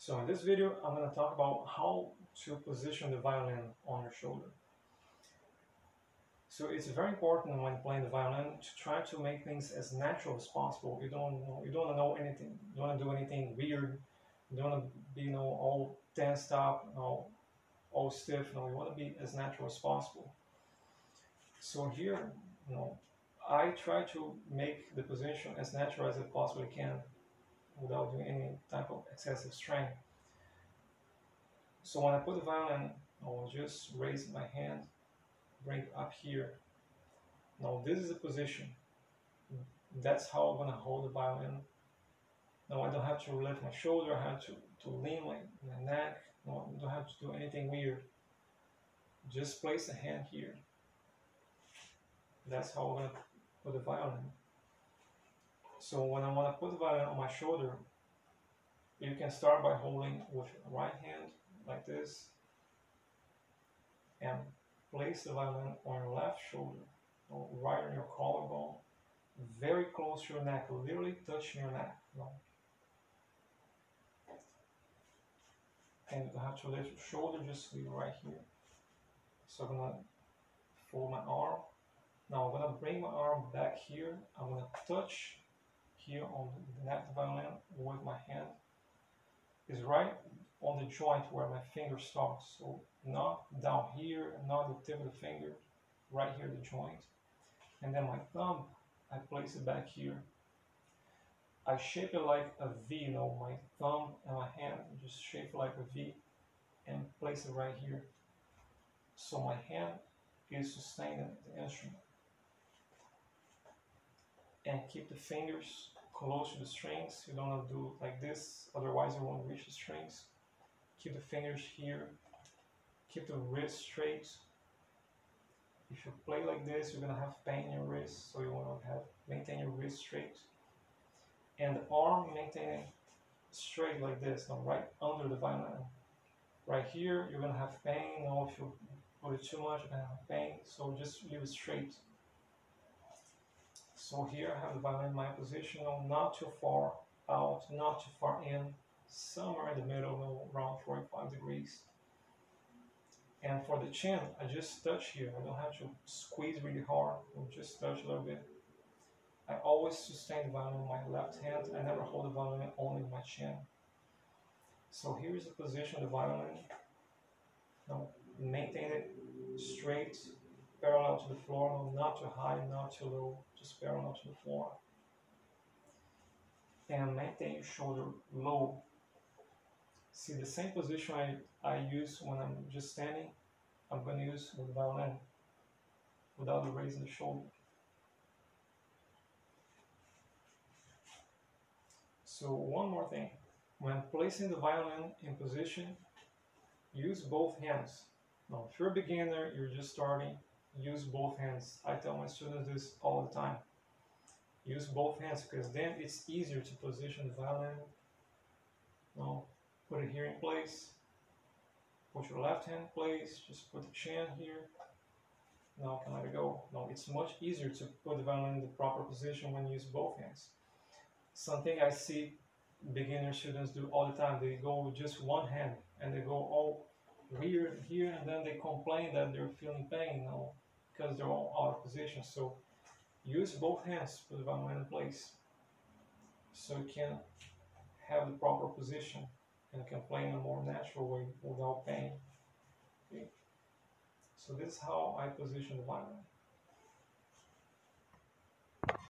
So in this video, I'm going to talk about how to position the violin on your shoulder. So it's very important when playing the violin to try to make things as natural as possible. You don't want to know anything. You don't want to do anything weird. You don't want to be all tensed up, all stiff. You want to be as natural as possible. So here, I try to make the position as natural as I possibly can without doing any type of excessive strain. So when I put the violin, I'll just raise my hand, bring it up here. Now this is the position. That's how I'm going to hold the violin. Now I don't have to lift my shoulder, I have to lean my neck. No, I don't have to do anything weird. Just place the hand here. That's how I'm going to put the violin. So when I want to put the violin on my shoulder, you can start by holding with your right hand like this and place the violin on your left shoulder, right on your collarbone, very close to your neck, literally touching your neck. And you don't have to lift your shoulder, just leave it right here. So I'm going to fold my arm. Now I'm going to bring my arm back here. I'm going to touch here on the neck of the violin with my hand. It's right on the joint where my finger starts. So not down here, not the tip of the finger, right here the joint. And then my thumb, I place it back here. I shape it like a V, my thumb and my hand just shape it like a V and place it right here. So my hand is sustaining the instrument. And keep the fingers close to the strings. You don't want to do like this, otherwise you won't reach the strings. Keep the fingers here. Keep the wrist straight. If you play like this, you're going to have pain in your wrist, so you want to maintain your wrist straight. And the arm maintain straight like this, right under the violin. Right here, you're going to have pain. If you put it too much, you're going to have pain. So just leave it straight. So here I have the violin in my position, not too far out, not too far in, somewhere in the middle, around 45 degrees. And for the chin, I just touch here. I don't have to squeeze really hard. I'll just touch a little bit. I always sustain the violin with my left hand. I never hold the violin only with my chin. So here's the position of the violin. Now maintain it straight, parallel to the floor, not too high, not too low, just parallel to the floor. And maintain your shoulder low. See, the same position I use when I'm just standing, I'm going to use with the violin without raising the shoulder. So one more thing, when placing the violin in position, use both hands. Now, if you're a beginner, you're just starting, use both hands. I tell my students this all the time. Use both hands because then it's easier to position the violin. Now, put it here in place. Put your left hand in place. Just put the chin here. Now can let it go. Now it's much easier to put the violin in the proper position when you use both hands. Something I see beginner students do all the time. They go with just one hand and they go all weird here, and then they complain that they're feeling pain because they're all out of position. So use both hands to put the violin in place so you can have the proper position and can play in a more natural way without pain. Okay. So this is how I position the violin.